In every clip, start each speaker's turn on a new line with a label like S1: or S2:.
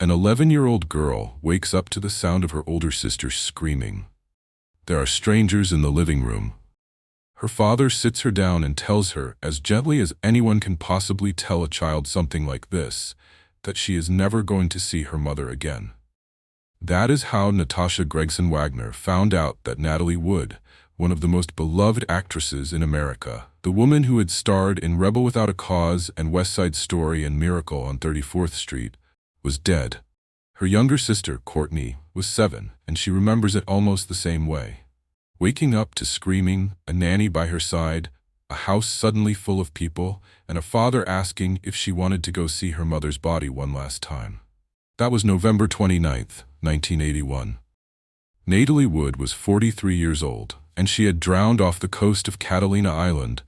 S1: An 11-year-old girl wakes up to the sound of her older sister screaming. There are strangers in the living room. Her father sits her down and tells her, as gently as anyone can possibly tell a child something like this, that she is never going to see her mother again. That is how Natasha Gregson Wagner found out that Natalie Wood, one of the most beloved actresses in America, the woman who had starred in Rebel Without a Cause and West Side Story and Miracle on 34th Street, was dead. Her younger sister, Courtney, was 7, and she remembers it almost the same way. Waking up to screaming, a nanny by her side, a house suddenly full of people, and a father asking if she wanted to go see her mother's body one last time. That was November 29th, 1981. Natalie Wood was 43 years old, and she had drowned off the coast of Catalina Island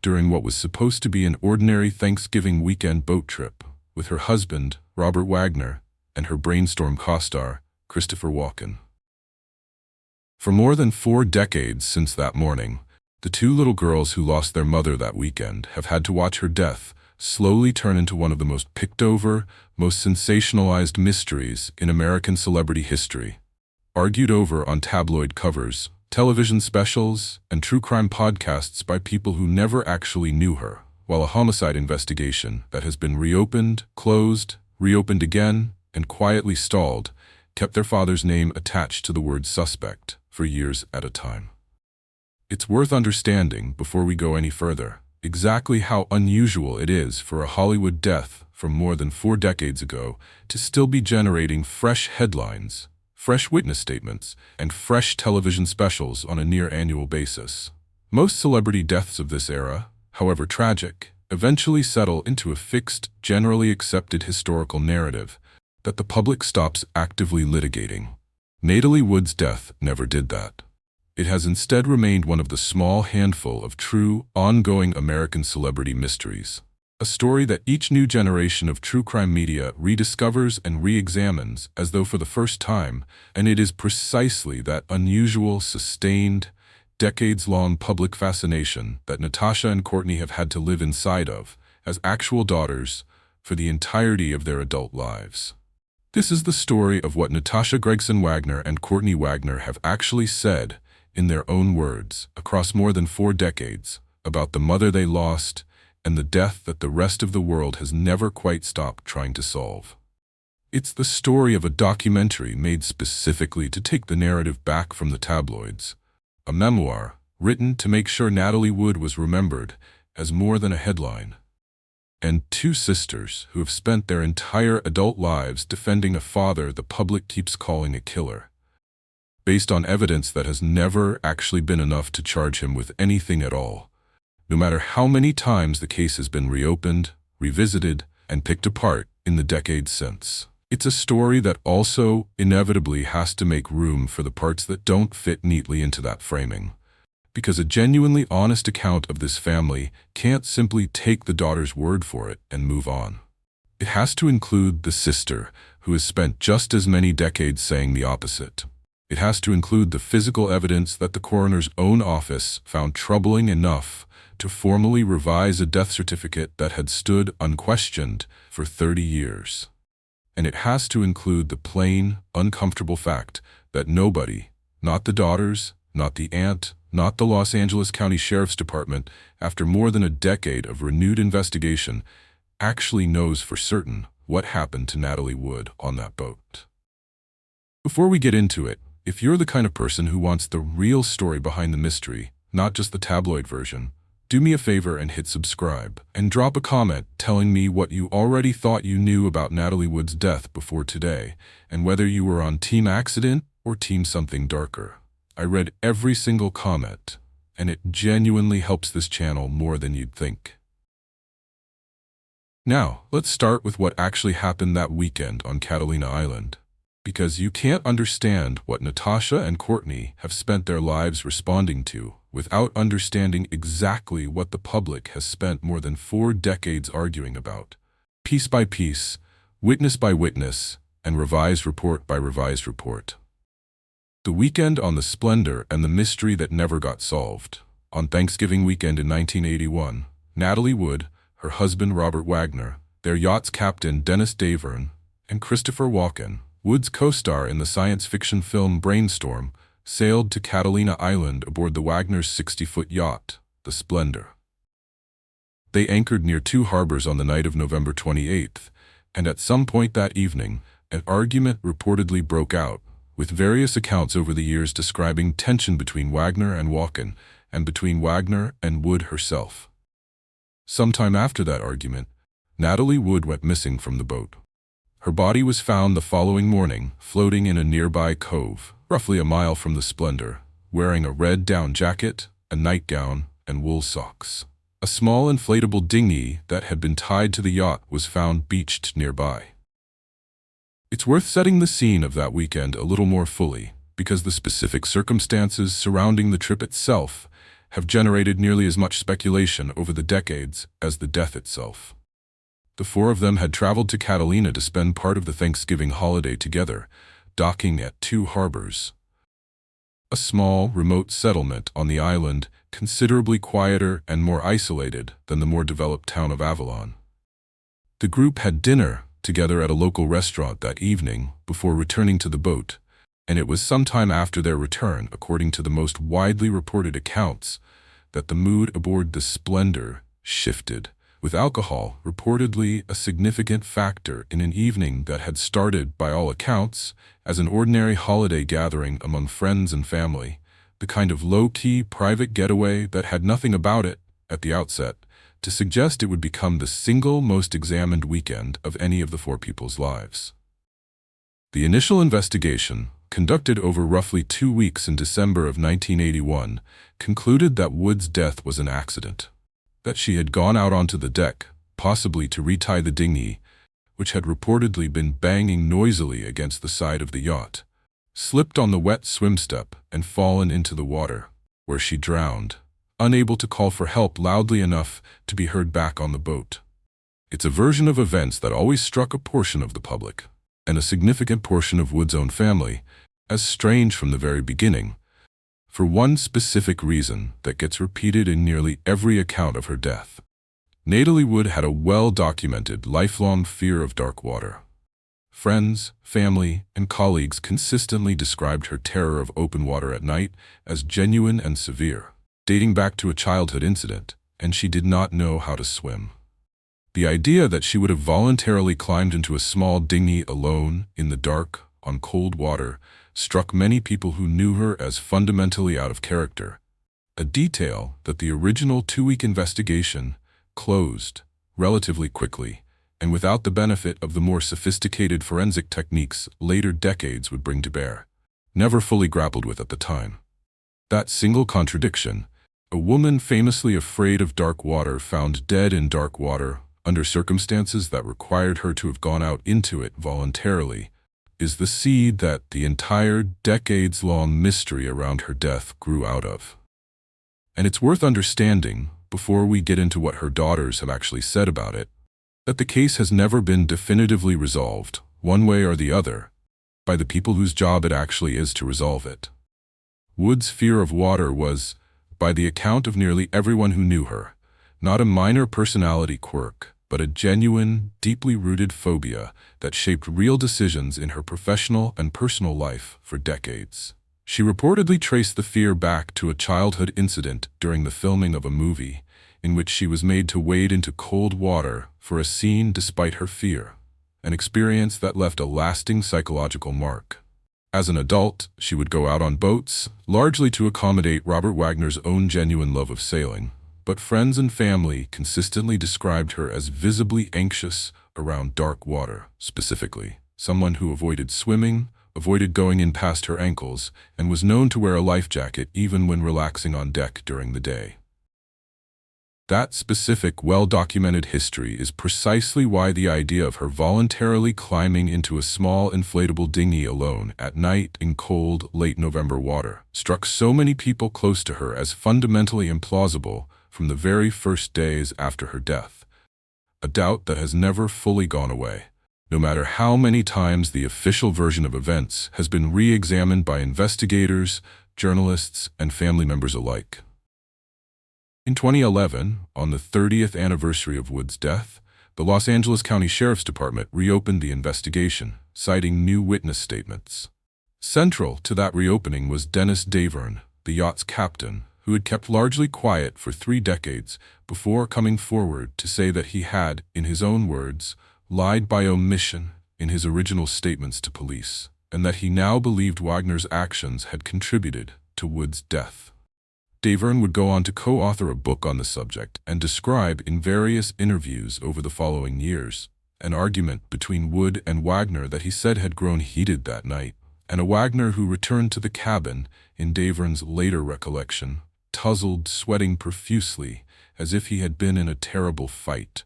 S1: during what was supposed to be an ordinary Thanksgiving weekend boat trip with her husband, Robert Wagner, and her Brainstorm co-star, Christopher Walken. For more than 4 decades since that morning, the 2 little girls who lost their mother that weekend have had to watch her death slowly turn into one of the most picked-over, most sensationalized mysteries in American celebrity history. Argued over on tabloid covers, television specials, and true crime podcasts by people who never actually knew her, while a homicide investigation that has been reopened, closed, reopened again, and quietly stalled kept their father's name attached to the word suspect for years at a time. It's worth understanding, before we go any further, exactly how unusual it is for a Hollywood death from more than 4 decades ago to still be generating fresh headlines, fresh witness statements, and fresh television specials on a near-annual basis. Most celebrity deaths of this era, however tragic, eventually settle into a fixed, generally accepted historical narrative that the public stops actively litigating. Natalie Wood's death never did that. It has instead remained one of the small handful of true, ongoing American celebrity mysteries. A story that each new generation of true crime media rediscovers and re-examines as though for the first time, and it is precisely that unusual, sustained, decades-long public fascination that Natasha and Courtney have had to live inside of, as actual daughters, for the entirety of their adult lives. This is the story of what Natasha Gregson Wagner and Courtney Wagner have actually said, in their own words, across more than 4 decades, about the mother they lost and the death that the rest of the world has never quite stopped trying to solve. It's the story of a documentary made specifically to take the narrative back from the tabloids, a memoir written to make sure Natalie Wood was remembered as more than a headline, and 2 sisters who have spent their entire adult lives defending a father the public keeps calling a killer, based on evidence that has never actually been enough to charge him with anything at all, no matter how many times the case has been reopened, revisited, and picked apart in the decades since. It's a story that also inevitably has to make room for the parts that don't fit neatly into that framing, because a genuinely honest account of this family can't simply take the daughter's word for it and move on. It has to include the sister, who has spent just as many decades saying the opposite. It has to include the physical evidence that the coroner's own office found troubling enough to formally revise a death certificate that had stood unquestioned for 30 years. And it has to include the plain, uncomfortable fact that nobody, not the daughters, not the aunt, not the Los Angeles County Sheriff's Department, after more than a decade of renewed investigation, actually knows for certain what happened to Natalie Wood on that boat. Before we get into it, if you're the kind of person who wants the real story behind the mystery, not just the tabloid version, do me a favor and hit subscribe, and drop a comment telling me what you already thought you knew about Natalie Wood's death before today, and whether you were on Team Accident or Team Something Darker. I read every single comment, and it genuinely helps this channel more than you'd think. Now, let's start with what actually happened that weekend on Catalina Island, because you can't understand what Natasha and Courtney have spent their lives responding to without understanding exactly what the public has spent more than 4 decades arguing about, piece by piece, witness by witness, and revised report by revised report. The weekend on the splendor and the mystery that never got solved. On Thanksgiving weekend in 1981, Natalie Wood, her husband Robert Wagner, their yacht's captain Dennis Davern, and Christopher Walken, Wood's co-star in the science fiction film Brainstorm, sailed to Catalina Island aboard the Wagner's 60-foot yacht, the Splendor. They anchored near two harbors on the night of November 28th, and at some point that evening, an argument reportedly broke out, with various accounts over the years describing tension between Wagner and Walken, and between Wagner and Wood herself. Sometime after that argument, Natalie Wood went missing from the boat. Her body was found the following morning, floating in a nearby cove, roughly a mile from the Splendor, wearing a red down jacket, a nightgown, and wool socks. A small inflatable dinghy that had been tied to the yacht was found beached nearby. It's worth setting the scene of that weekend a little more fully, because the specific circumstances surrounding the trip itself have generated nearly as much speculation over the decades as the death itself. The four of them had traveled to Catalina to spend part of the Thanksgiving holiday together, docking at two harbors. A small, remote settlement on the island, considerably quieter and more isolated than the more developed town of Avalon. The group had dinner together at a local restaurant that evening before returning to the boat, and it was sometime after their return, according to the most widely reported accounts, that the mood aboard the Splendor shifted, with alcohol reportedly a significant factor in an evening that had started, by all accounts, as an ordinary holiday gathering among friends and family, the kind of low-key private getaway that had nothing about it, at the outset, to suggest it would become the single most examined weekend of any of the four people's lives. The initial investigation, conducted over roughly 2 weeks in December of 1981, concluded that Wood's death was an accident, that she had gone out onto the deck, possibly to retie the dinghy, which had reportedly been banging noisily against the side of the yacht, slipped on the wet swim step and fallen into the water, where she drowned, unable to call for help loudly enough to be heard back on the boat. It's a version of events that always struck a portion of the public, and a significant portion of Wood's own family, as strange from the very beginning, for one specific reason that gets repeated in nearly every account of her death. Natalie Wood had a well-documented, lifelong fear of dark water. Friends, family, and colleagues consistently described her terror of open water at night as genuine and severe, dating back to a childhood incident, and she did not know how to swim. The idea that she would have voluntarily climbed into a small dinghy alone, in the dark, on cold water, struck many people who knew her as fundamentally out of character, a detail that the original 2-week investigation closed relatively quickly, and without the benefit of the more sophisticated forensic techniques later decades would bring to bear, never fully grappled with at the time. That single contradiction, a woman famously afraid of dark water found dead in dark water under circumstances that required her to have gone out into it voluntarily, is the seed that the entire decades-long mystery around her death grew out of. And it's worth understanding, before we get into what her daughters have actually said about it, that the case has never been definitively resolved, one way or the other, by the people whose job it actually is to resolve it. Wood's fear of water was, by the account of nearly everyone who knew her, not a minor personality quirk, but a genuine, deeply rooted phobia that shaped real decisions in her professional and personal life for decades. She reportedly traced the fear back to a childhood incident during the filming of a movie, in which she was made to wade into cold water for a scene despite her fear, an experience that left a lasting psychological mark. As an adult, she would go out on boats, largely to accommodate Robert Wagner's own genuine love of sailing, but friends and family consistently described her as visibly anxious around dark water, specifically someone who avoided swimming, avoided going in past her ankles, and was known to wear a life jacket even when relaxing on deck during the day. That specific, well-documented history is precisely why the idea of her voluntarily climbing into a small inflatable dinghy alone at night in cold, late November water struck so many people close to her as fundamentally implausible from the very first days after her death, a doubt that has never fully gone away, no matter how many times the official version of events has been re-examined by investigators, journalists, and family members alike. In 2011, on the 30th anniversary of Wood's death, The Los Angeles County Sheriff's Department reopened the investigation, citing new witness statements. Central to that reopening was Dennis Davern, the yacht's captain, who had kept largely quiet for 3 decades before coming forward to say that he had, in his own words, lied by omission in his original statements to police, and that he now believed Wagner's actions had contributed to Wood's death. Davern would go on to co-author a book on the subject and describe in various interviews over the following years an argument between Wood and Wagner that he said had grown heated that night, and a Wagner who returned to the cabin, in Davern's later recollection, tousled, sweating profusely, as if he had been in a terrible fight.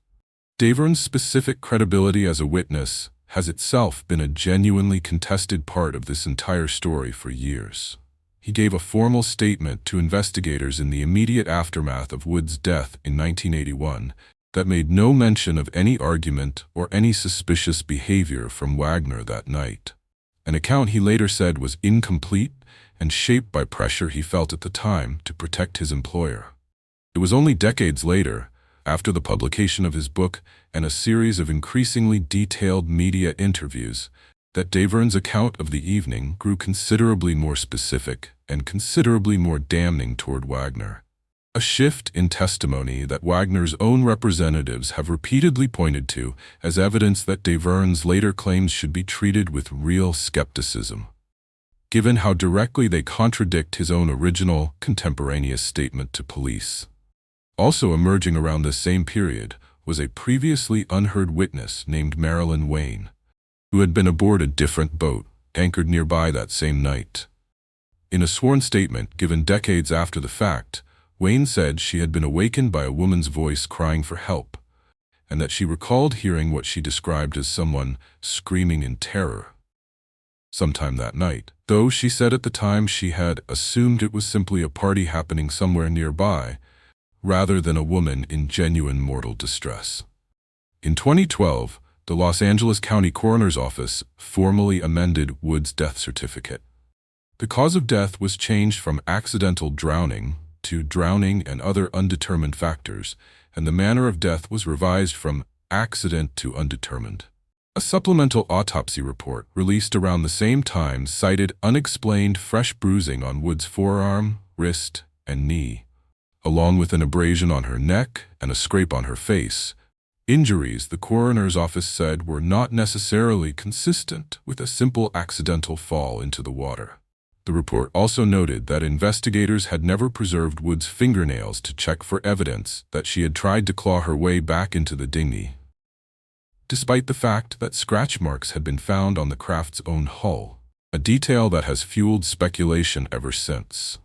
S1: Davern's specific credibility as a witness has itself been a genuinely contested part of this entire story for years. He gave a formal statement to investigators in the immediate aftermath of Wood's death in 1981 that made no mention of any argument or any suspicious behavior from Wagner that night. An account he later said was incomplete and shaped by pressure he felt at the time to protect his employer. It was only decades later, after the publication of his book and a series of increasingly detailed media interviews, that Davern's account of the evening grew considerably more specific and considerably more damning toward Wagner. A shift in testimony that Wagner's own representatives have repeatedly pointed to as evidence that Davern's later claims should be treated with real skepticism, given how directly they contradict his own original, contemporaneous statement to police. Also emerging around this same period was a previously unheard witness named Marilyn Wayne, who had been aboard a different boat, anchored nearby that same night. In a sworn statement given decades after the fact, Wayne said she had been awakened by a woman's voice crying for help, and that she recalled hearing what she described as someone screaming in terror sometime that night, though she said at the time she had assumed it was simply a party happening somewhere nearby, rather than a woman in genuine mortal distress. In 2012, the Los Angeles County Coroner's Office formally amended Wood's death certificate. The cause of death was changed from accidental drowning to drowning and other undetermined factors, and the manner of death was revised from accident to undetermined. A supplemental autopsy report released around the same time cited unexplained fresh bruising on Wood's forearm, wrist, and knee, along with an abrasion on her neck and a scrape on her face. Injuries, the coroner's office said, were not necessarily consistent with a simple accidental fall into the water. The report also noted that investigators had never preserved Wood's fingernails to check for evidence that she had tried to claw her way back into the dinghy, despite the fact that scratch marks had been found on the craft's own hull, a detail that has fueled speculation ever since.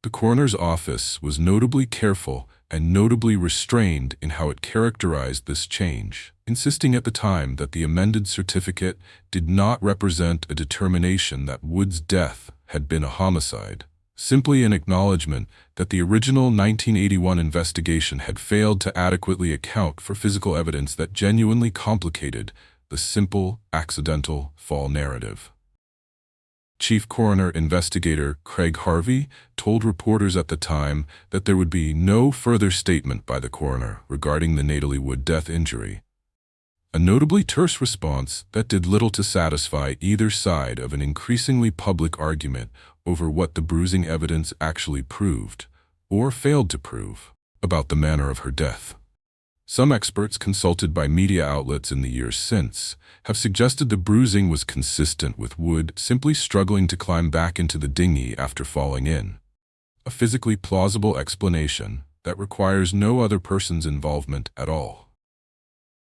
S1: The coroner's office was notably careful and notably restrained in how it characterized this change, insisting at the time that the amended certificate did not represent a determination that Wood's death had been a homicide, simply an acknowledgement that the original 1981 investigation had failed to adequately account for physical evidence that genuinely complicated the simple, accidental fall narrative. Chief Coroner Investigator Craig Harvey told reporters at the time that there would be no further statement by the coroner regarding the Natalie Wood death injury, a notably terse response that did little to satisfy either side of an increasingly public argument over what the bruising evidence actually proved, or failed to prove, about the manner of her death. Some experts consulted by media outlets in the years since have suggested the bruising was consistent with Wood simply struggling to climb back into the dinghy after falling in, a physically plausible explanation that requires no other person's involvement at all.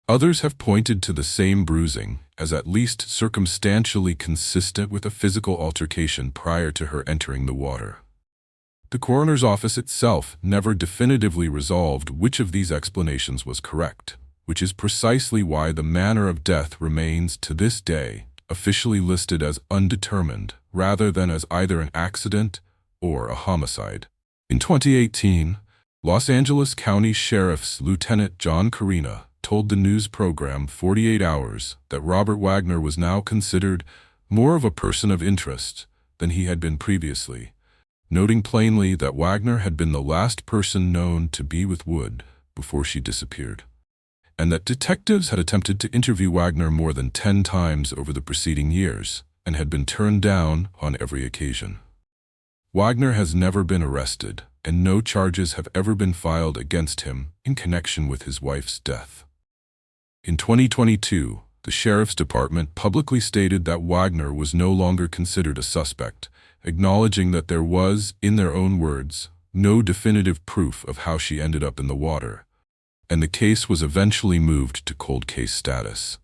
S1: Others have pointed to the same bruising as at least circumstantially consistent with a physical altercation prior to her entering the water. The coroner's office itself never definitively resolved which of these explanations was correct, which is precisely why the manner of death remains to this day officially listed as undetermined rather than as either an accident or a homicide. In 2018, Los Angeles County Sheriff's Lieutenant John Carina told the news program 48 Hours that Robert Wagner was now considered more of a person of interest than he had been previously, noting plainly that Wagner had been the last person known to be with Wood before she disappeared, and that detectives had attempted to interview Wagner more than 10 times over the preceding years and had been turned down on every occasion. Wagner has never been arrested, and no charges have ever been filed against him in connection with his wife's death. In 2022, the Sheriff's Department publicly stated that Wagner was no longer considered a suspect, acknowledging that there was, in their own words, no definitive proof of how she ended up in the water, and the case was eventually moved to cold case status.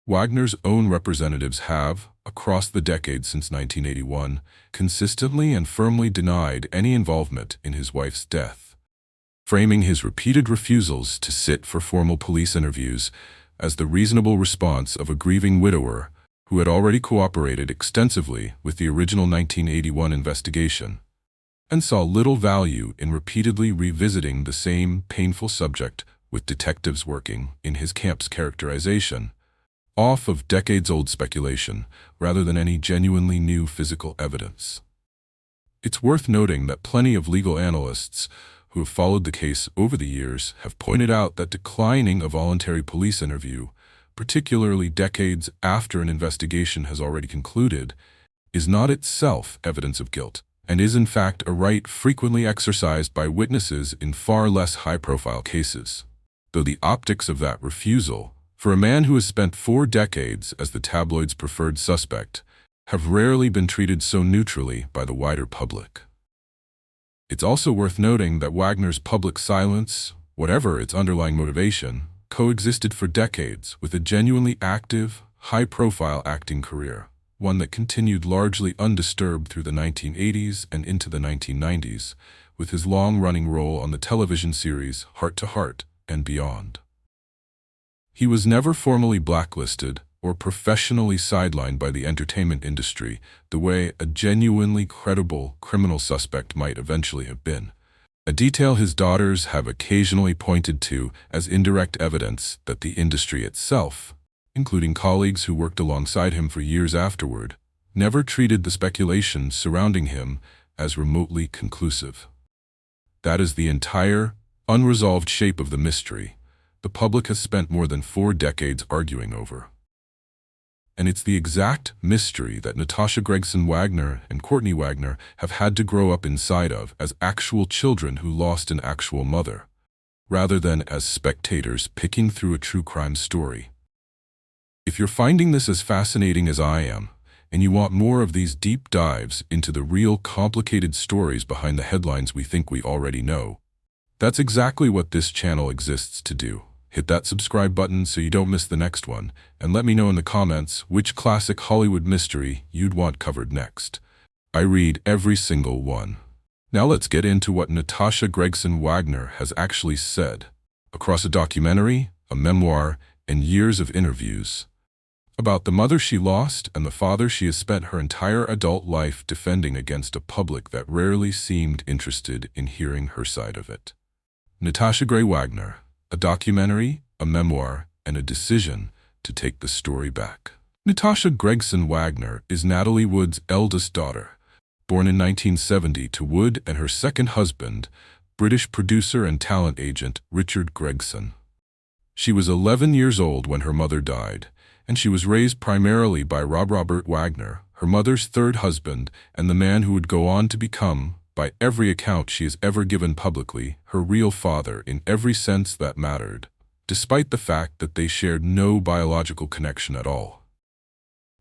S1: Wagner's own representatives have, across the decades since 1981, consistently and firmly denied any involvement in his wife's death, framing his repeated refusals to sit for formal police interviews as the reasonable response of a grieving widower who had already cooperated extensively with the original 1981 investigation, and saw little value in repeatedly revisiting the same painful subject with detectives working in his camp's characterization, off of decades-old speculation rather than any genuinely new physical evidence. It's worth noting that plenty of legal analysts who have followed the case over the years have pointed out that declining a voluntary police interview, particularly decades after an investigation has already concluded, is not itself evidence of guilt, and is in fact a right frequently exercised by witnesses in far less high-profile cases. Though the optics of that refusal, for a man who has spent 4 decades as the tabloid's preferred suspect, have rarely been treated so neutrally by the wider public. It's also worth noting that Wagner's public silence, whatever its underlying motivation, coexisted for decades with a genuinely active, high-profile acting career, one that continued largely undisturbed through the 1980s and into the 1990s, with his long-running role on the television series Heart to Heart and beyond. He was never formally blacklisted or professionally sidelined by the entertainment industry the way a genuinely credible criminal suspect might eventually have been, a detail his daughters have occasionally pointed to as indirect evidence that the industry itself, including colleagues who worked alongside him for years afterward, never treated the speculation surrounding him as remotely conclusive. That is the entire, unresolved shape of the mystery the public has spent more than 4 decades arguing over. And it's the exact mystery that Natasha Gregson Wagner and Courtney Wagner have had to grow up inside of as actual children who lost an actual mother, rather than as spectators picking through a true crime story. If you're finding this as fascinating as I am, and you want more of these deep dives into the real complicated stories behind the headlines we think we already know, that's exactly what this channel exists to do. Hit that subscribe button so you don't miss the next one, and let me know in the comments which classic Hollywood mystery you'd want covered next. I read every single one. Now let's get into what Natasha Gregson Wagner has actually said, across a documentary, a memoir, and years of interviews, about the mother she lost and the father she has spent her entire adult life defending against a public that rarely seemed interested in hearing her side of it. Natasha Gray Wagner, a documentary, a memoir, and a decision to take the story back. Natasha Gregson Wagner is Natalie Wood's eldest daughter, born in 1970 to Wood and her second husband, British producer and talent agent Richard Gregson. She was 11 years old when her mother died, and she was raised primarily by Robert Wagner, her mother's third husband, and the man who would go on to become, by every account she has ever given publicly, her real father in every sense that mattered, despite the fact that they shared no biological connection at all.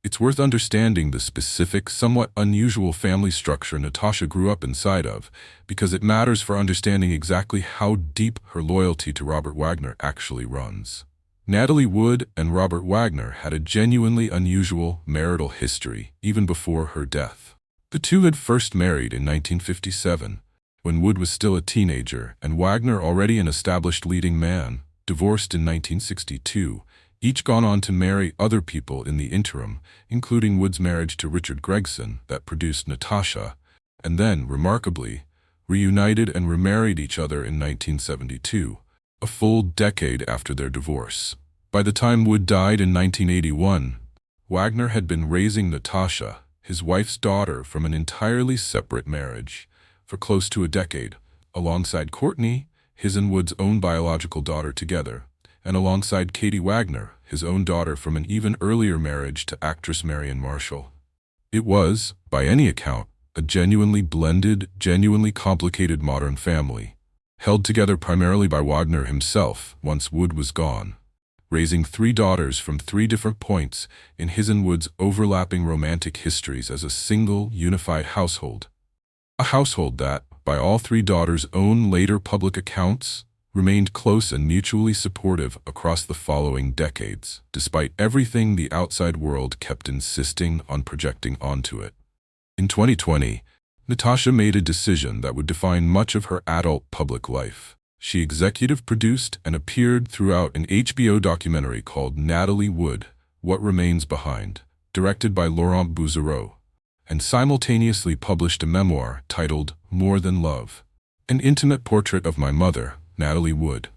S1: It's worth understanding the specific, somewhat unusual family structure Natasha grew up inside of, because it matters for understanding exactly how deep her loyalty to Robert Wagner actually runs. Natalie Wood and Robert Wagner had a genuinely unusual marital history even before her death. The two had first married in 1957, when Wood was still a teenager and Wagner already an established leading man, divorced in 1962, each gone on to marry other people in the interim, including Wood's marriage to Richard Gregson that produced Natasha, and then, remarkably, reunited and remarried each other in 1972, a full decade after their divorce. By the time Wood died in 1981, Wagner had been raising Natasha, his wife's daughter, from an entirely separate marriage, for close to a decade, alongside Courtney, his and Wood's own biological daughter, together, and alongside Katie Wagner, his own daughter from an even earlier marriage to actress Marion Marshall. It was, by any account, a genuinely blended, genuinely complicated modern family, held together primarily by Wagner himself once Wood was gone, raising 3 daughters from 3 different points in his and Wood's overlapping romantic histories as a single, unified household. A household that, by all 3 daughters' own later public accounts, remained close and mutually supportive across the following decades, despite everything the outside world kept insisting on projecting onto it. In 2020, Natasha made a decision that would define much of her adult public life. She executive produced and appeared throughout an HBO documentary called Natalie Wood, What Remains Behind, directed by Laurent Bouzereau, and simultaneously published a memoir titled More Than Love, an intimate portrait of my mother, Natalie Wood.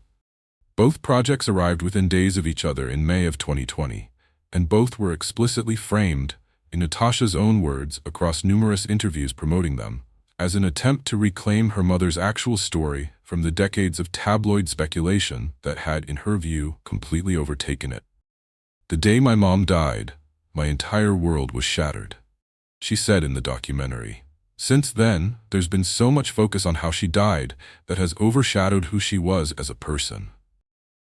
S1: Both projects arrived within days of each other in May of 2020, and both were explicitly framed, in Natasha's own words across numerous interviews promoting them, as an attempt to reclaim her mother's actual story from the decades of tabloid speculation that had, in her view, completely overtaken it. "The day my mom died, my entire world was shattered," she said in the documentary. "Since then, there's been so much focus on how she died that has overshadowed who she was as a person."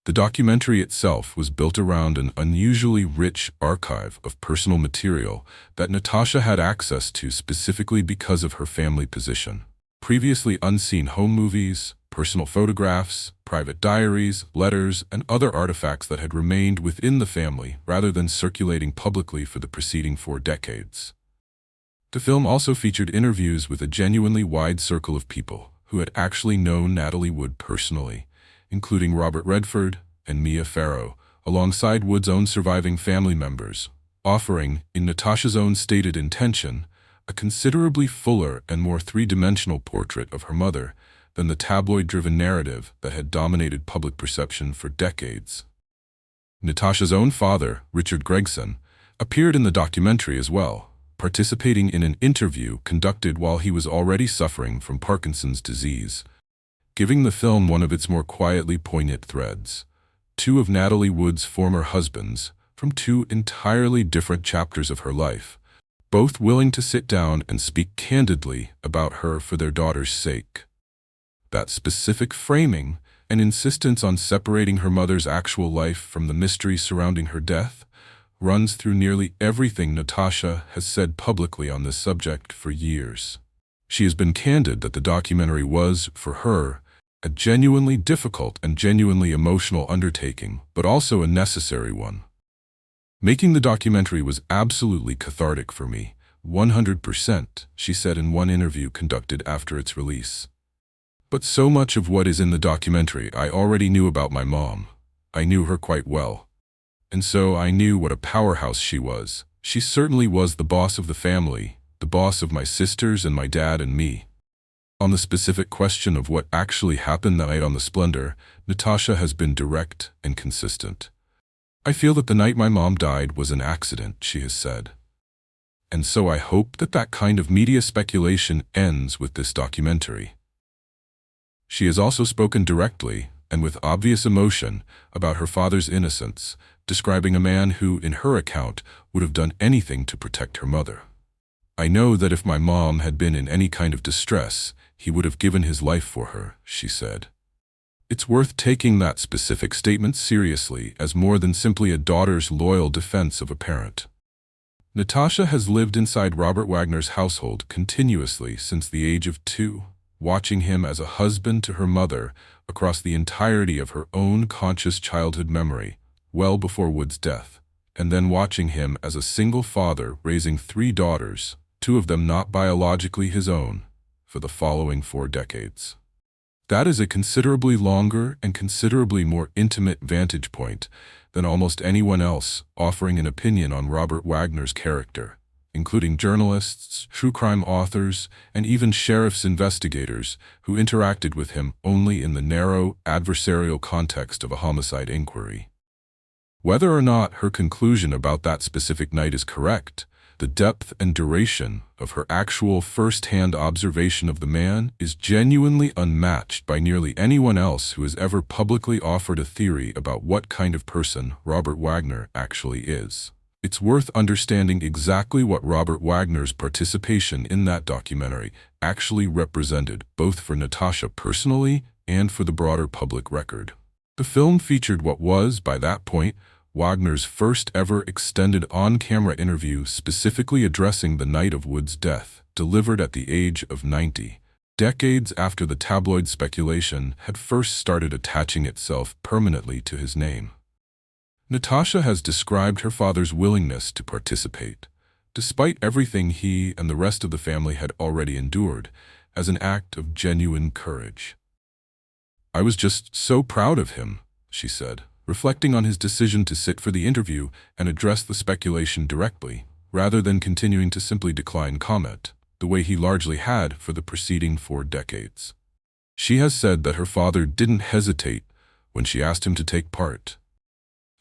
S1: The documentary itself was built around an unusually rich archive of personal material that Natasha had access to specifically because of her family position. Previously unseen home movies, personal photographs, private diaries, letters, and other artifacts that had remained within the family rather than circulating publicly for the preceding 4 decades. The film also featured interviews with a genuinely wide circle of people who had actually known Natalie Wood personally, including Robert Redford and Mia Farrow, alongside Wood's own surviving family members, offering, in Natasha's own stated intention, a considerably fuller and more 3-dimensional portrait of her mother than the tabloid-driven narrative that had dominated public perception for decades. Natasha's own father, Richard Gregson, appeared in the documentary as well, participating in an interview conducted while he was already suffering from Parkinson's disease, giving the film one of its more quietly poignant threads. 2 of Natalie Wood's former husbands, from 2 entirely different chapters of her life, both willing to sit down and speak candidly about her for their daughter's sake. That specific framing and insistence on separating her mother's actual life from the mystery surrounding her death runs through nearly everything Natasha has said publicly on this subject for years. She has been candid that the documentary was, for her, a genuinely difficult and genuinely emotional undertaking, but also a necessary one. "Making the documentary was absolutely cathartic for me, 100%, she said in one interview conducted after its release. "But so much of what is in the documentary I already knew about my mom. I knew her quite well. And so I knew what a powerhouse she was. She certainly was the boss of the family, the boss of my sisters and my dad and me." On the specific question of what actually happened that night on the Splendor, Natasha has been direct and consistent. "I feel that the night my mom died was an accident," she has said. "And so I hope that that kind of media speculation ends with this documentary." She has also spoken directly, and with obvious emotion, about her father's innocence, describing a man who, in her account, would have done anything to protect her mother. "I know that if my mom had been in any kind of distress, he would have given his life for her," she said. It's worth taking that specific statement seriously as more than simply a daughter's loyal defense of a parent. Natasha has lived inside Robert Wagner's household continuously since the age of 2, watching him as a husband to her mother across the entirety of her own conscious childhood memory, well before Wood's death, and then watching him as a single father raising 3 daughters, 2 of them not biologically his own, for the following 4 decades. That is a considerably longer and considerably more intimate vantage point than almost anyone else offering an opinion on Robert Wagner's character, including journalists, true crime authors, and even sheriff's investigators who interacted with him only in the narrow, adversarial context of a homicide inquiry. Whether or not her conclusion about that specific night is correct, The depth and duration of her actual first-hand observation of the man is genuinely unmatched by nearly anyone else who has ever publicly offered a theory about what kind of person Robert Wagner actually is. It's worth understanding exactly what Robert Wagner's participation in that documentary actually represented, both for Natasha personally and for the broader public record. The film featured what was, by that point, Wagner's first ever extended on-camera interview specifically addressing the night of Wood's death, delivered at the age of 90, decades after the tabloid speculation had first started attaching itself permanently to his name. Natasha has described her father's willingness to participate, despite everything he and the rest of the family had already endured, as an act of genuine courage. "I was just so proud of him," she said, reflecting on his decision to sit for the interview and address the speculation directly, rather than continuing to simply decline comment, the way he largely had for the preceding 4 decades. She has said that her father didn't hesitate when she asked him to take part.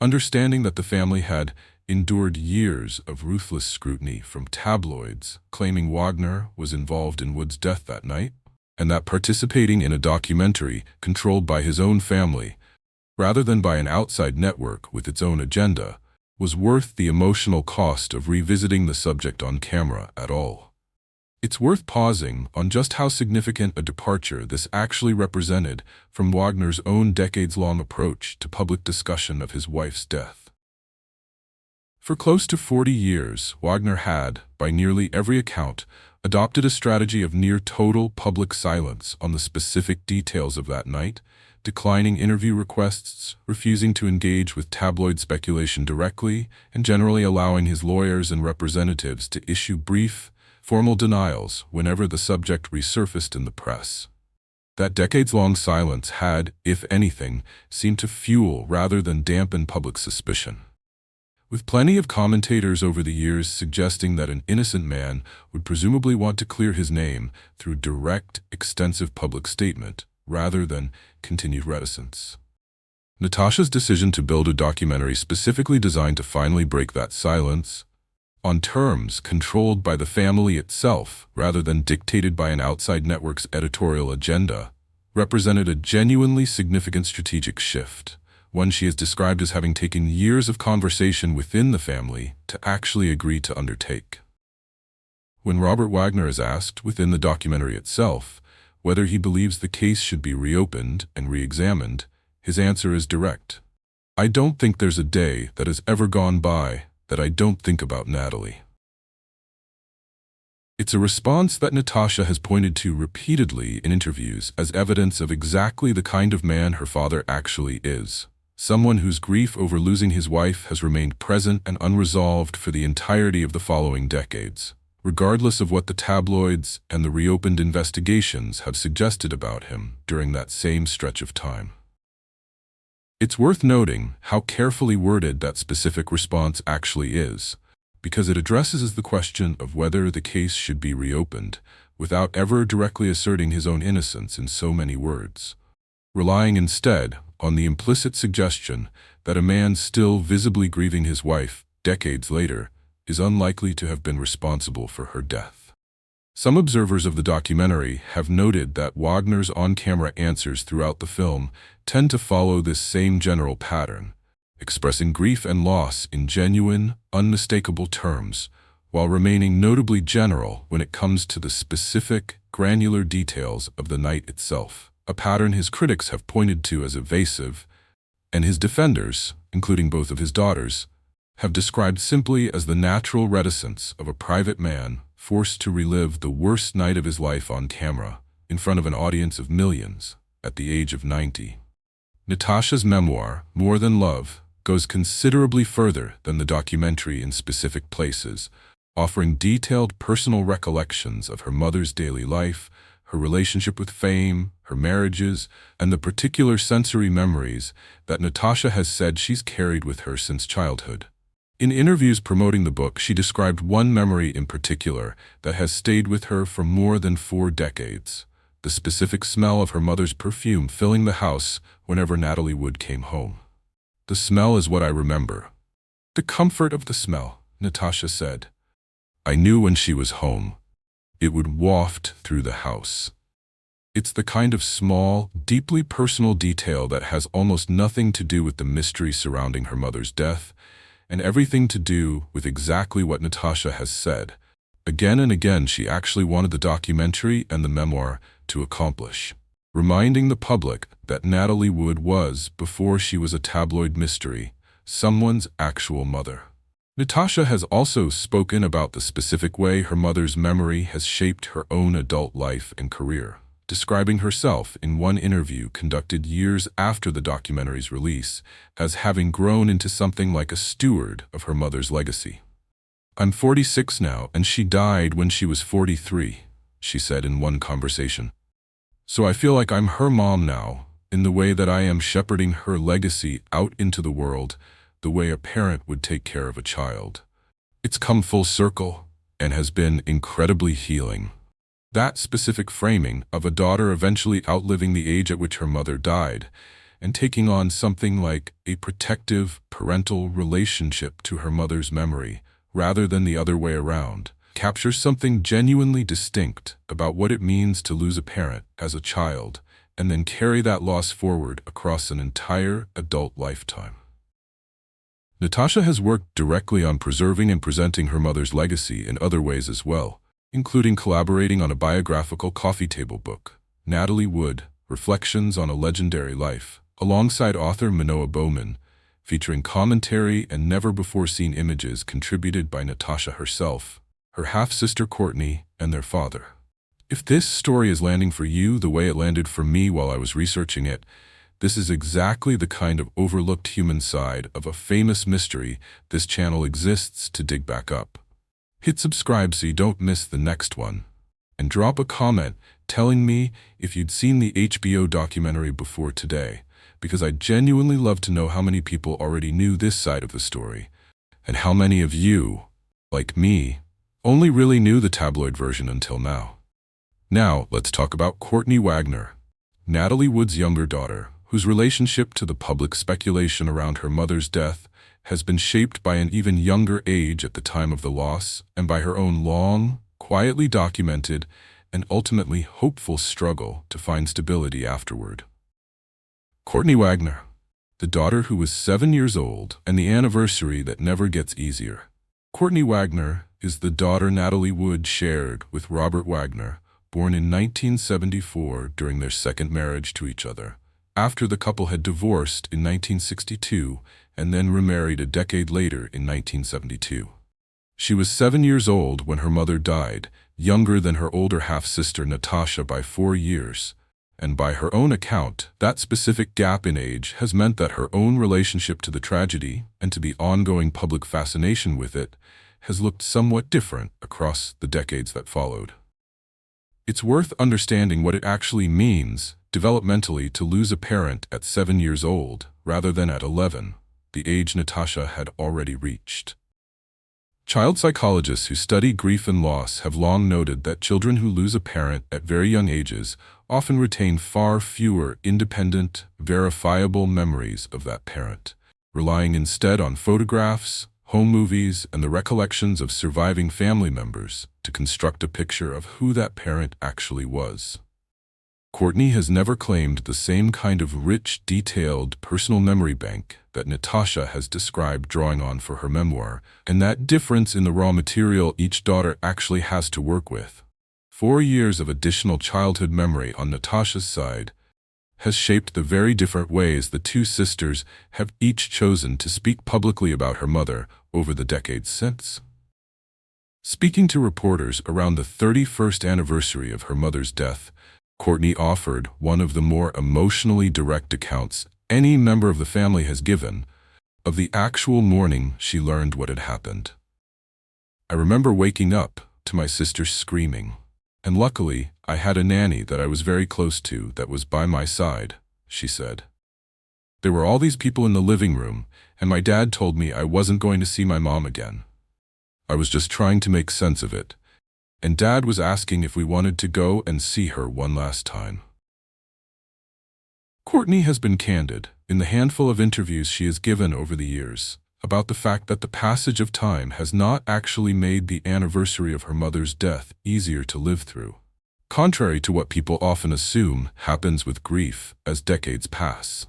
S1: Understanding that the family had endured years of ruthless scrutiny from tabloids claiming Wagner was involved in Wood's death that night, and that participating in a documentary controlled by his own family rather than by an outside network with its own agenda, was worth the emotional cost of revisiting the subject on camera at all. It's worth pausing on just how significant a departure this actually represented from Wagner's own decades-long approach to public discussion of his wife's death. For close to 40 years, Wagner had, by nearly every account, adopted a strategy of near-total public silence on the specific details of that night, declining interview requests, refusing to engage with tabloid speculation directly, and generally allowing his lawyers and representatives to issue brief, formal denials whenever the subject resurfaced in the press. That decades-long silence had, if anything, seemed to fuel rather than dampen public suspicion. With plenty of commentators over the years suggesting that an innocent man would presumably want to clear his name through direct, extensive public statement, rather than continued reticence. Natasha's decision to build a documentary specifically designed to finally break that silence, on terms controlled by the family itself rather than dictated by an outside network's editorial agenda, represented a genuinely significant strategic shift, one she has described as having taken years of conversation within the family to actually agree to undertake. When Robert Wagner is asked, within the documentary itself, whether he believes the case should be reopened and re-examined, his answer is direct. "I don't think there's a day that has ever gone by that I don't think about Natalie." It's a response that Natasha has pointed to repeatedly in interviews as evidence of exactly the kind of man her father actually is. Someone whose grief over losing his wife has remained present and unresolved for the entirety of the following decades, regardless of what the tabloids and the reopened investigations have suggested about him during that same stretch of time. It's worth noting how carefully worded that specific response actually is, because it addresses the question of whether the case should be reopened without ever directly asserting his own innocence in so many words, relying instead on the implicit suggestion that a man still visibly grieving his wife decades later is unlikely to have been responsible for her death. Some observers of the documentary have noted that Wagner's on-camera answers throughout the film tend to follow this same general pattern, expressing grief and loss in genuine, unmistakable terms, while remaining notably general when it comes to the specific, granular details of the night itself, a pattern his critics have pointed to as evasive, and his defenders, including both of his daughters, have described simply as the natural reticence of a private man forced to relive the worst night of his life on camera, in front of an audience of millions, at the age of 90. Natasha's memoir, More Than Love, goes considerably further than the documentary in specific places, offering detailed personal recollections of her mother's daily life, her relationship with fame, her marriages, and the particular sensory memories that Natasha has said she's carried with her since childhood. In interviews promoting the book, she described one memory in particular that has stayed with her for more than 4 decades, the specific smell of her mother's perfume filling the house whenever Natalie Wood came home. "The smell is what I remember. The comfort of the smell," Natasha said. I knew when she was home. It would waft through the house. It's the kind of small, deeply personal detail that has almost nothing to do with the mystery surrounding her mother's death, and everything to do with exactly what Natasha has said. Again and again, she actually wanted the documentary and the memoir to accomplish, reminding the public that Natalie Wood was, before she was a tabloid mystery, someone's actual mother. Natasha has also spoken about the specific way her mother's memory has shaped her own adult life and career, describing herself in one interview conducted years after the documentary's release as having grown into something like a steward of her mother's legacy. "I'm 46 now, and she died when she was 43, she said in one conversation. "So I feel like I'm her mom now, in the way that I am shepherding her legacy out into the world, the way a parent would take care of a child. It's come full circle and has been incredibly healing." That specific framing of a daughter eventually outliving the age at which her mother died and taking on something like a protective parental relationship to her mother's memory, rather than the other way around, captures something genuinely distinct about what it means to lose a parent as a child and then carry that loss forward across an entire adult lifetime. Natasha has worked directly on preserving and presenting her mother's legacy in other ways as well, including collaborating on a biographical coffee table book, Natalie Wood, Reflections on a Legendary Life, alongside author Manoa Bowman, featuring commentary and never-before-seen images contributed by Natasha herself, her half-sister Courtney, and their father. If this story is landing for you the way it landed for me while I was researching it, this is exactly the kind of overlooked human side of a famous mystery this channel exists to dig back up. Hit subscribe so you don't miss the next one, and drop a comment telling me if you'd seen the HBO documentary before today, because I'd genuinely love to know how many people already knew this side of the story, and how many of you, like me, only really knew the tabloid version until now. Now, let's talk about Courtney Wagner, Natalie Wood's younger daughter, whose relationship to the public speculation around her mother's death has been shaped by an even younger age at the time of the loss and by her own long, quietly documented, and ultimately hopeful struggle to find stability afterward. Courtney Wagner, the daughter who was 7 years old, and the anniversary that never gets easier. Courtney Wagner is the daughter Natalie Wood shared with Robert Wagner, born in 1974 during their second marriage to each other, after the couple had divorced in 1962 and then remarried a decade later in 1972. She was 7 years old when her mother died, younger than her older half-sister Natasha by 4 years, and by her own account, that specific gap in age has meant that her own relationship to the tragedy and to the ongoing public fascination with it has looked somewhat different across the decades that followed. It's worth understanding what it actually means developmentally to lose a parent at 7 years old rather than at 11, the age Natasha had already reached. Child psychologists who study grief and loss have long noted that children who lose a parent at very young ages often retain far fewer independent, verifiable memories of that parent, relying instead on photographs, home movies, and the recollections of surviving family members to construct a picture of who that parent actually was. Courtney has never claimed the same kind of rich, detailed personal memory bank that Natasha has described drawing on for her memoir, and that difference in the raw material each daughter actually has to work with. 4 years of additional childhood memory on Natasha's side has shaped the very different ways the two sisters have each chosen to speak publicly about her mother over the decades since. Speaking to reporters around the 31st anniversary of her mother's death, Courtney offered one of the more emotionally direct accounts any member of the family has given of the actual morning she learned what had happened. "I remember waking up to my sister screaming, and luckily I had a nanny that I was very close to that was by my side," she said. "There were all these people in the living room, and my dad told me I wasn't going to see my mom again. I was just trying to make sense of it, and Dad was asking if we wanted to go and see her one last time." Courtney has been candid in the handful of interviews she has given over the years about the fact that the passage of time has not actually made the anniversary of her mother's death easier to live through. Contrary to what people often assume happens with grief as decades pass.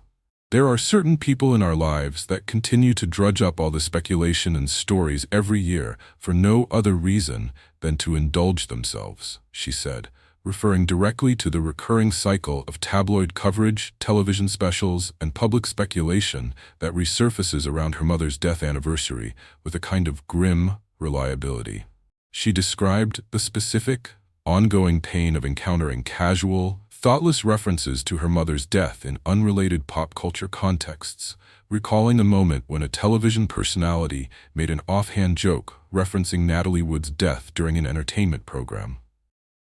S1: There are certain people in our lives that continue to drudge up all the speculation and stories every year for no other reason than to indulge themselves, she said, referring directly to the recurring cycle of tabloid coverage, television specials, and public speculation that resurfaces around her mother's death anniversary with a kind of grim reliability. She described the specific, ongoing pain of encountering casual, thoughtless references to her mother's death in unrelated pop culture contexts, recalling a moment when a television personality made an offhand joke referencing Natalie Wood's death during an entertainment program.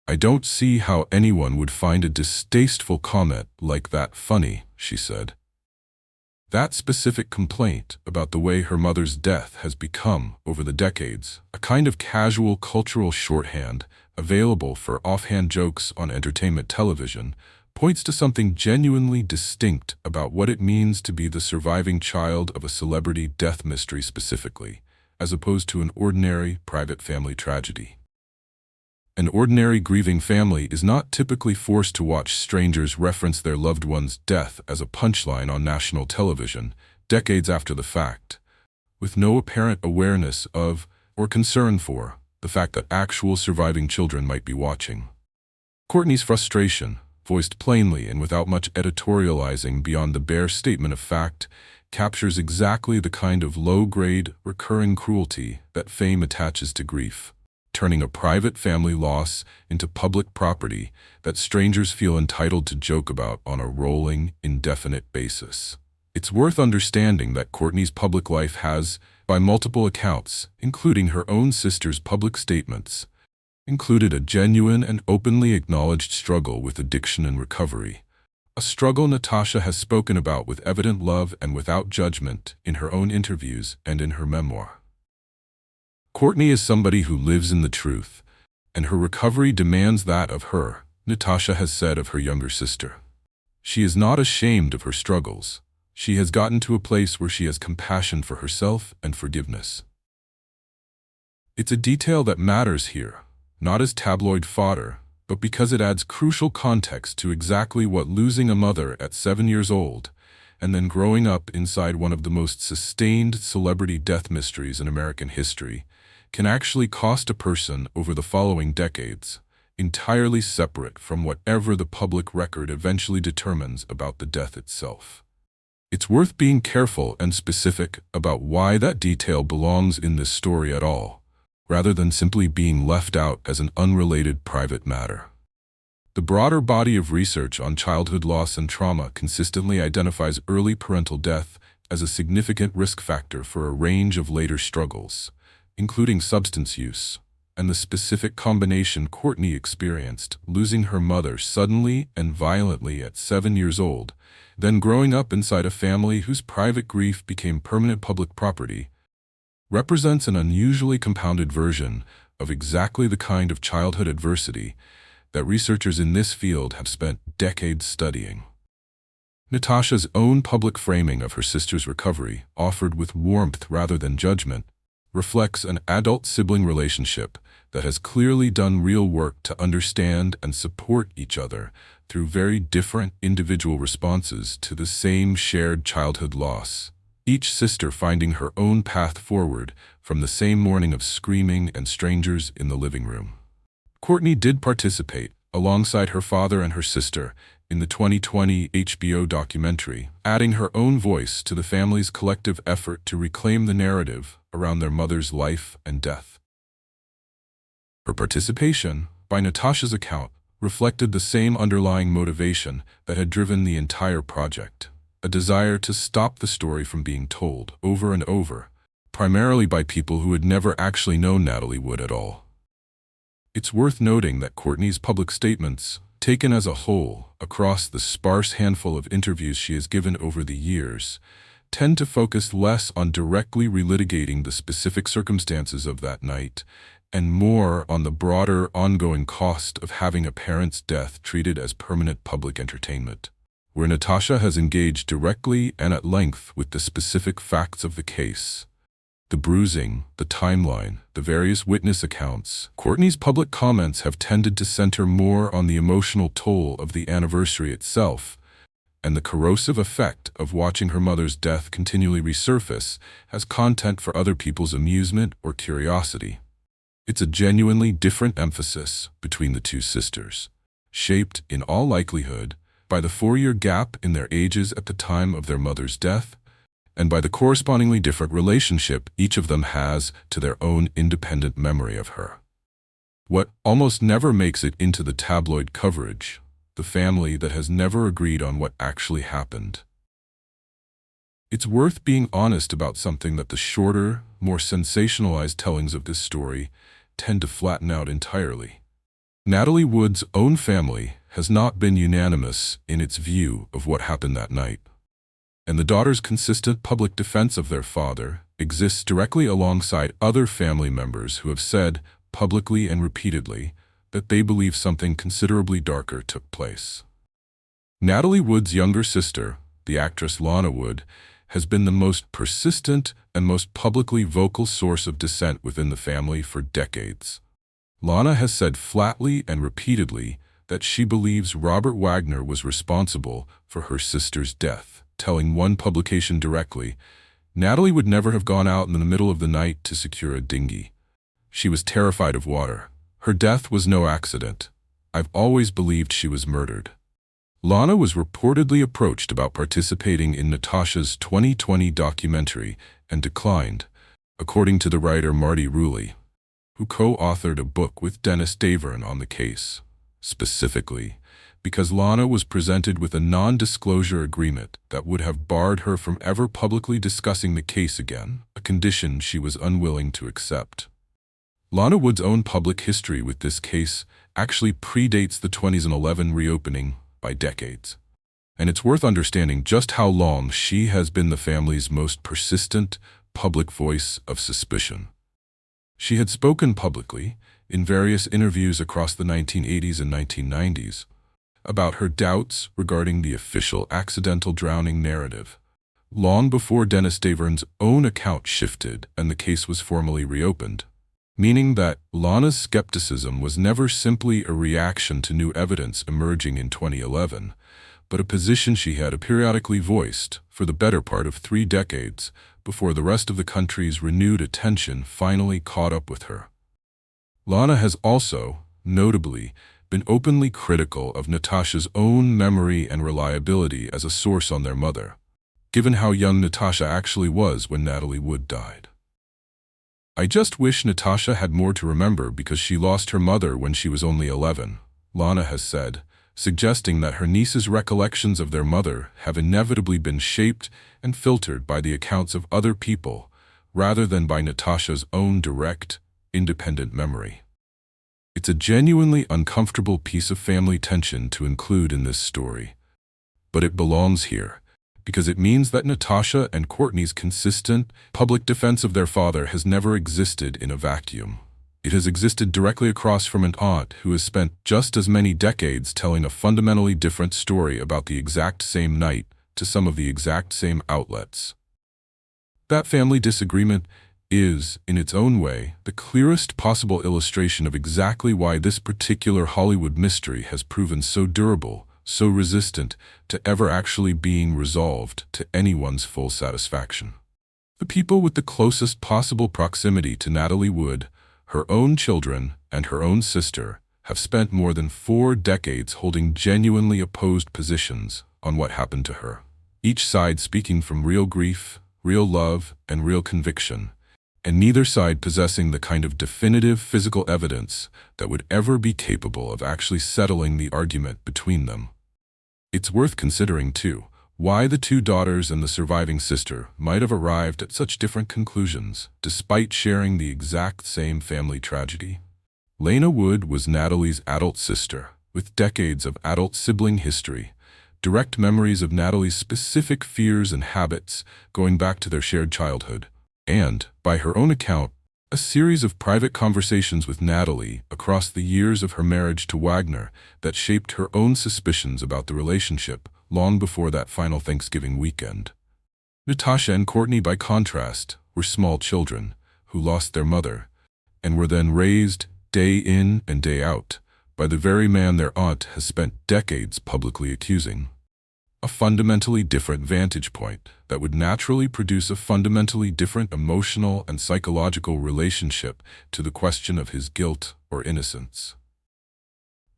S1: "I don't see how anyone would find a distasteful comment like that funny," she said. That specific complaint about the way her mother's death has become, over the decades, a kind of casual cultural shorthand available for offhand jokes on entertainment television, points to something genuinely distinct about what it means to be the surviving child of a celebrity death mystery specifically, as opposed to an ordinary, private family tragedy. An ordinary grieving family is not typically forced to watch strangers reference their loved one's death as a punchline on national television, decades after the fact, with no apparent awareness of, or concern for, the fact that actual surviving children might be watching. Courtney's frustration, voiced plainly and without much editorializing beyond the bare statement of fact, captures exactly the kind of low-grade, recurring cruelty that fame attaches to grief, turning a private family loss into public property that strangers feel entitled to joke about on a rolling, indefinite basis. It's worth understanding that Courtney's public life has, by multiple accounts, including her own sister's public statements, included a genuine and openly acknowledged struggle with addiction and recovery, a struggle Natasha has spoken about with evident love and without judgment in her own interviews and in her memoir. Courtney is somebody who lives in the truth, and her recovery demands that of her, Natasha has said of her younger sister. She is not ashamed of her struggles. She has gotten to a place where she has compassion for herself and forgiveness. It's a detail that matters here, not as tabloid fodder, but because it adds crucial context to exactly what losing a mother at 7 years old, and then growing up inside one of the most sustained celebrity death mysteries in American history, can actually cost a person over the following decades, entirely separate from whatever the public record eventually determines about the death itself. It's worth being careful and specific about why that detail belongs in this story at all, rather than simply being left out as an unrelated private matter. The broader body of research on childhood loss and trauma consistently identifies early parental death as a significant risk factor for a range of later struggles, including substance use, and the specific combination Courtney experienced, losing her mother suddenly and violently at 7 years old, then growing up inside a family whose private grief became permanent public property, represents an unusually compounded version of exactly the kind of childhood adversity that researchers in this field have spent decades studying. Natasha's own public framing of her sister's recovery, offered with warmth rather than judgment, reflects an adult-sibling relationship that has clearly done real work to understand and support each other through very different individual responses to the same shared childhood loss, each sister finding her own path forward from the same morning of screaming and strangers in the living room. Courtney did participate, alongside her father and her sister, in the 2020 HBO documentary, adding her own voice to the family's collective effort to reclaim the narrative around their mother's life and death. Her participation, by Natasha's account, reflected the same underlying motivation that had driven the entire project, a desire to stop the story from being told over and over, primarily by people who had never actually known Natalie Wood at all. It's worth noting that Courtney's public statements, taken as a whole across the sparse handful of interviews she has given over the years, tend to focus less on directly relitigating the specific circumstances of that night and more on the broader ongoing cost of having a parent's death treated as permanent public entertainment, where Natasha has engaged directly and at length with the specific facts of the case, The bruising, the timeline, the various witness accounts. Courtney's public comments have tended to center more on the emotional toll of the anniversary itself, and the corrosive effect of watching her mother's death continually resurface as content for other people's amusement or curiosity. It's a genuinely different emphasis between the two sisters, shaped, in all likelihood, by the 4-year gap in their ages at the time of their mother's death, and by the correspondingly different relationship each of them has to their own independent memory of her. What almost never makes it into the tabloid coverage, the family that has never agreed on what actually happened. It's worth being honest about something that the shorter, more sensationalized tellings of this story tend to flatten out entirely. Natalie Wood's own family has not been unanimous in its view of what happened that night, and the daughter's consistent public defense of their father exists directly alongside other family members who have said, publicly and repeatedly, that they believe something considerably darker took place. Natalie Wood's younger sister, the actress Lana Wood, has been the most persistent and most publicly vocal source of dissent within the family for decades. Lana has said flatly and repeatedly that she believes Robert Wagner was responsible for her sister's death, telling one publication directly, "Natalie would never have gone out in the middle of the night to secure a dinghy. She was terrified of water. Her death was no accident. I've always believed she was murdered." Lana was reportedly approached about participating in Natasha's 2020 documentary and declined, according to the writer Marty Rulli, who co-authored a book with Dennis Davern on the case, specifically because Lana was presented with a non-disclosure agreement that would have barred her from ever publicly discussing the case again, a condition she was unwilling to accept. Lana Wood's own public history with this case actually predates the 2011 reopening by decades, and it's worth understanding just how long she has been the family's most persistent public voice of suspicion. She had spoken publicly, in various interviews across the 1980s and 1990s, about her doubts regarding the official accidental drowning narrative, long before Dennis Davern's own account shifted and the case was formally reopened, meaning that Lana's skepticism was never simply a reaction to new evidence emerging in 2011, but a position she had periodically voiced for the better part of 3 decades before the rest of the country's renewed attention finally caught up with her. Lana has also, notably, been openly critical of Natasha's own memory and reliability as a source on their mother, given how young Natasha actually was when Natalie Wood died. "I just wish Natasha had more to remember because she lost her mother when she was only 11, Lana has said, suggesting that her niece's recollections of their mother have inevitably been shaped and filtered by the accounts of other people rather than by Natasha's own direct, independent memory. It's a genuinely uncomfortable piece of family tension to include in this story, but it belongs here because it means that Natasha and Courtney's consistent public defense of their father has never existed in a vacuum. It has existed directly across from an aunt who has spent just as many decades telling a fundamentally different story about the exact same night to some of the exact same outlets. That family disagreement is, in its own way, the clearest possible illustration of exactly why this particular Hollywood mystery has proven so durable, so resistant to ever actually being resolved to anyone's full satisfaction. The people with the closest possible proximity to Natalie Wood, her own children, and her own sister, have spent more than 4 decades holding genuinely opposed positions on what happened to her, each side speaking from real grief, real love, and real conviction, and neither side possessing the kind of definitive physical evidence that would ever be capable of actually settling the argument between them. It's worth considering, too, why the 2 daughters and the surviving sister might have arrived at such different conclusions, despite sharing the exact same family tragedy. Lana Wood was Natalie's adult sister, with decades of adult sibling history, direct memories of Natalie's specific fears and habits going back to their shared childhood, and, by her own account, a series of private conversations with Natalie across the years of her marriage to Wagner that shaped her own suspicions about the relationship long before that final Thanksgiving weekend. Natasha and Courtney, by contrast, were small children who lost their mother and were then raised day in and day out by the very man their aunt has spent decades publicly accusing. A fundamentally different vantage point that would naturally produce a fundamentally different emotional and psychological relationship to the question of his guilt or innocence.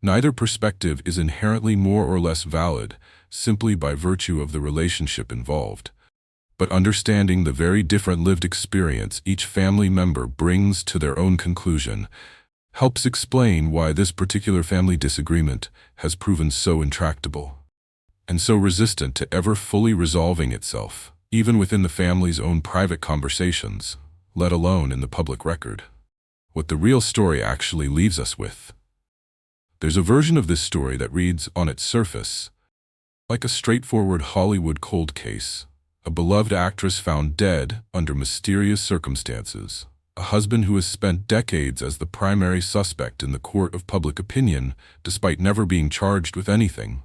S1: Neither perspective is inherently more or less valid simply by virtue of the relationship involved, but understanding the very different lived experience each family member brings to their own conclusion helps explain why this particular family disagreement has proven so intractable and so resistant to ever fully resolving itself, even within the family's own private conversations, let alone in the public record. What the real story actually leaves us with. There's a version of this story that reads, on its surface, like a straightforward Hollywood cold case. A beloved actress found dead under mysterious circumstances. A husband who has spent decades as the primary suspect in the court of public opinion, despite never being charged with anything.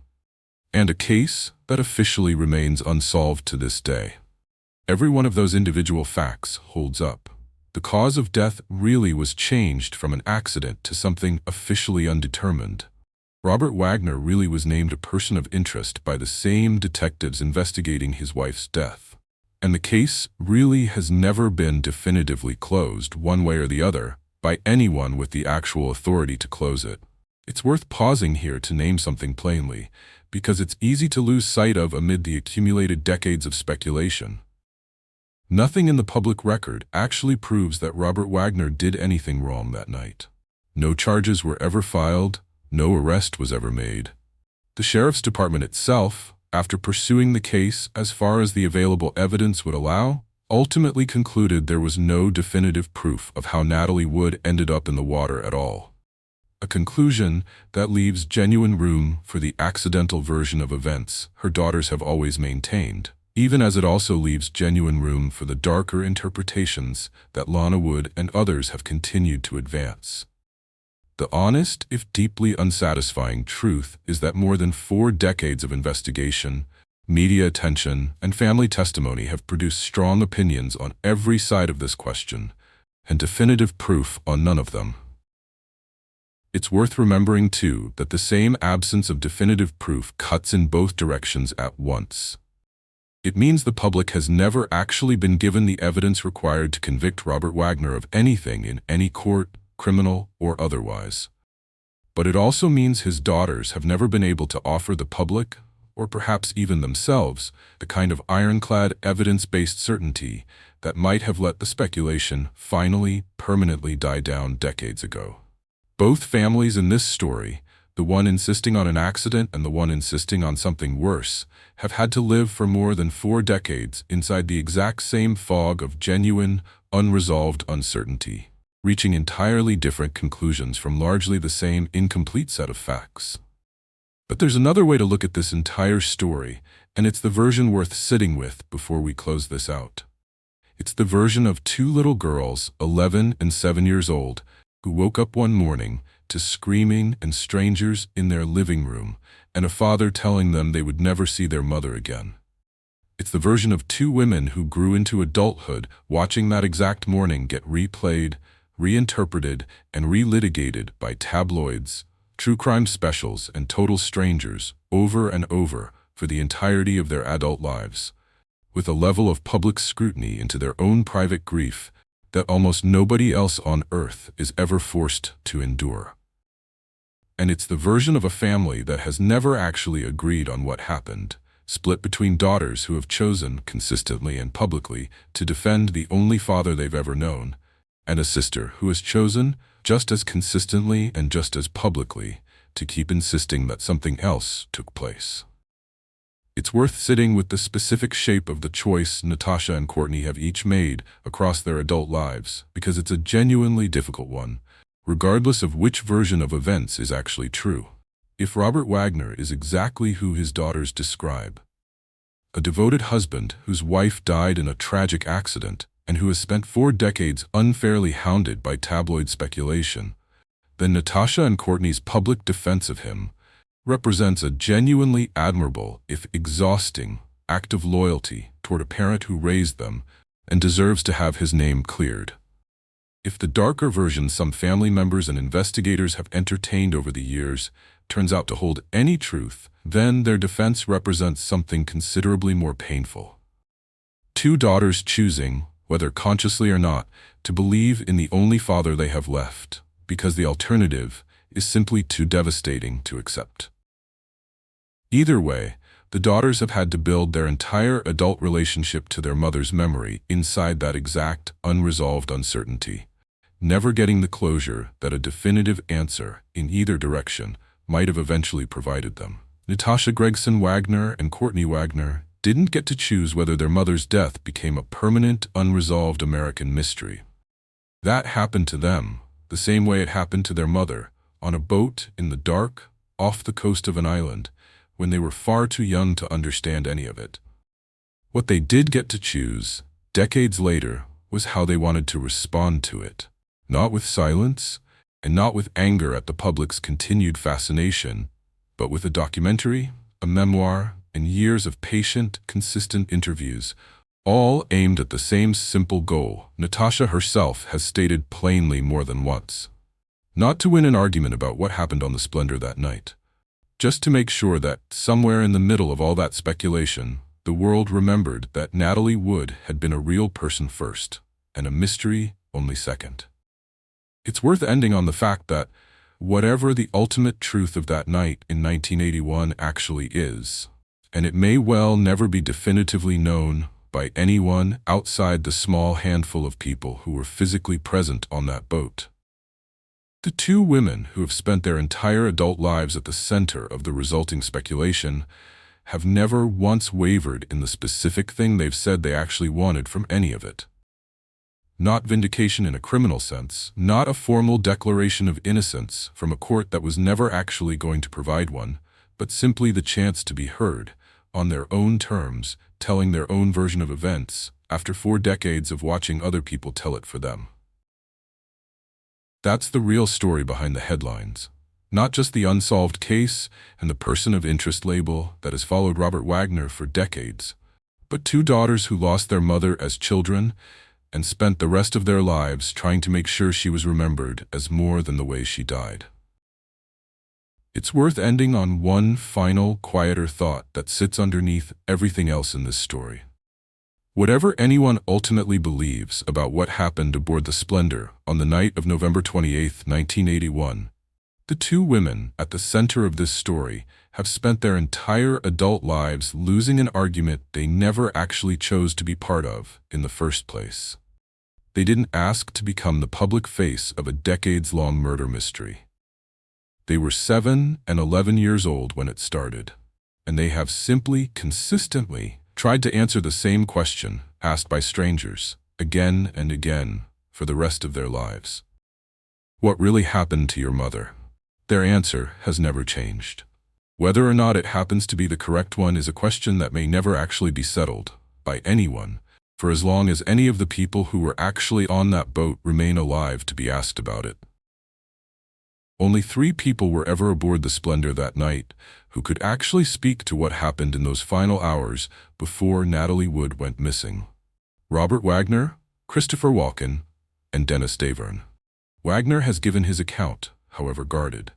S1: And a case that officially remains unsolved to this day. Every one of those individual facts holds up. The cause of death really was changed from an accident to something officially undetermined. Robert Wagner really was named a person of interest by the same detectives investigating his wife's death. And the case really has never been definitively closed one way or the other by anyone with the actual authority to close it. It's worth pausing here to name something plainly, because it's easy to lose sight of amid the accumulated decades of speculation. Nothing in the public record actually proves that Robert Wagner did anything wrong that night. No charges were ever filed, no arrest was ever made. The sheriff's department itself, after pursuing the case as far as the available evidence would allow, ultimately concluded there was no definitive proof of how Natalie Wood ended up in the water at all. A conclusion that leaves genuine room for the accidental version of events her daughters have always maintained, even as it also leaves genuine room for the darker interpretations that Lana Wood and others have continued to advance. The honest, if deeply unsatisfying truth is that more than 4 decades of investigation, media attention, and family testimony have produced strong opinions on every side of this question, and definitive proof on none of them. It's worth remembering, too, that the same absence of definitive proof cuts in both directions at once. It means the public has never actually been given the evidence required to convict Robert Wagner of anything in any court, criminal or otherwise. But it also means his daughters have never been able to offer the public, or perhaps even themselves, the kind of ironclad evidence-based certainty that might have let the speculation finally, permanently die down decades ago. Both families in this story, the one insisting on an accident and the one insisting on something worse, have had to live for more than 4 decades inside the exact same fog of genuine, unresolved uncertainty, reaching entirely different conclusions from largely the same incomplete set of facts. But there's another way to look at this entire story, and it's the version worth sitting with before we close this out. It's the version of 2 little girls, 11 and 7 years old, who woke up one morning to screaming and strangers in their living room, and a father telling them they would never see their mother again. It's the version of 2 women who grew into adulthood watching that exact morning get replayed, reinterpreted, and relitigated by tabloids, true crime specials, and total strangers over and over for the entirety of their adult lives, with a level of public scrutiny into their own private grief that almost nobody else on earth is ever forced to endure. And it's the version of a family that has never actually agreed on what happened, split between daughters who have chosen, consistently and publicly, to defend the only father they've ever known, and a sister who has chosen, just as consistently and just as publicly, to keep insisting that something else took place. It's worth sitting with the specific shape of the choice Natasha and Courtney have each made across their adult lives, because it's a genuinely difficult one, regardless of which version of events is actually true. If Robert Wagner is exactly who his daughters describe, a devoted husband whose wife died in a tragic accident and who has spent 4 decades unfairly hounded by tabloid speculation, then Natasha and Courtney's public defense of him represents a genuinely admirable, if exhausting, act of loyalty toward a parent who raised them, and deserves to have his name cleared. If the darker version some family members and investigators have entertained over the years turns out to hold any truth, then their defense represents something considerably more painful. Two daughters choosing, whether consciously or not, to believe in the only father they have left, because the alternative is simply too devastating to accept. Either way, the daughters have had to build their entire adult relationship to their mother's memory inside that exact, unresolved uncertainty, never getting the closure that a definitive answer in either direction might have eventually provided them. Natasha Gregson Wagner and Courtney Wagner didn't get to choose whether their mother's death became a permanent, unresolved American mystery. That happened to them, the same way it happened to their mother, on a boat in the dark, off the coast of an island, when they were far too young to understand any of it. What they did get to choose, decades later, was how they wanted to respond to it. Not with silence, and not with anger at the public's continued fascination, but with a documentary, a memoir, and years of patient, consistent interviews, all aimed at the same simple goal Natasha herself has stated plainly more than once. Not to win an argument about what happened on the Splendor that night. Just to make sure that, somewhere in the middle of all that speculation, the world remembered that Natalie Wood had been a real person first, and a mystery only second. It's worth ending on the fact that, whatever the ultimate truth of that night in 1981 actually is, and it may well never be definitively known by anyone outside the small handful of people who were physically present on that boat. The two women who have spent their entire adult lives at the center of the resulting speculation have never once wavered in the specific thing they've said they actually wanted from any of it. Not vindication in a criminal sense, not a formal declaration of innocence from a court that was never actually going to provide one, but simply the chance to be heard, on their own terms, telling their own version of events, after 4 decades of watching other people tell it for them. That's the real story behind the headlines. Not just the unsolved case and the person of interest label that has followed Robert Wagner for decades, but 2 daughters who lost their mother as children and spent the rest of their lives trying to make sure she was remembered as more than the way she died. It's worth ending on one final, quieter thought that sits underneath everything else in this story. Whatever anyone ultimately believes about what happened aboard the Splendor on the night of November 28, 1981, the 2 women at the center of this story have spent their entire adult lives losing an argument they never actually chose to be part of in the first place. They didn't ask to become the public face of a decades-long murder mystery. They were 7 and 11 years old when it started, and they have simply, consistently, tried to answer the same question asked by strangers, again and again, for the rest of their lives. What really happened to your mother? Their answer has never changed. Whether or not it happens to be the correct one is a question that may never actually be settled by anyone, for as long as any of the people who were actually on that boat remain alive to be asked about it. Only 3 people were ever aboard the Splendor that night who could actually speak to what happened in those final hours before Natalie Wood went missing. Robert Wagner, Christopher Walken, and Dennis Davern. Wagner has given his account, however guarded.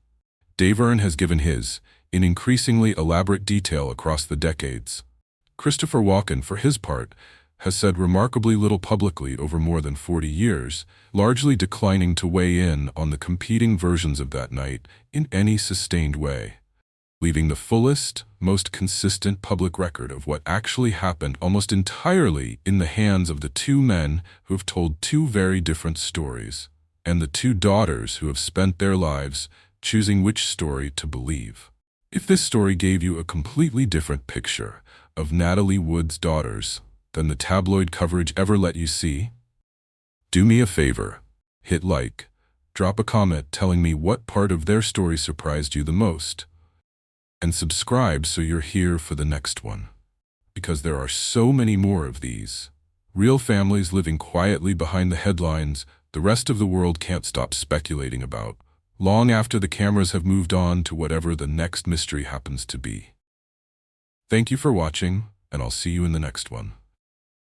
S1: Davern has given his, in increasingly elaborate detail across the decades. Christopher Walken, for his part, has said remarkably little publicly over more than 40 years, largely declining to weigh in on the competing versions of that night in any sustained way, leaving the fullest, most consistent public record of what actually happened almost entirely in the hands of the 2 men who have told 2 very different stories, and the 2 daughters who have spent their lives choosing which story to believe. If this story gave you a completely different picture of Natalie Wood's daughters than the tabloid coverage ever let you see, do me a favor, hit like, drop a comment telling me what part of their story surprised you the most, and subscribe so you're here for the next one. Because there are so many more of these. Real families living quietly behind the headlines the rest of the world can't stop speculating about, long after the cameras have moved on to whatever the next mystery happens to be. Thank you for watching, and I'll see you in the next one.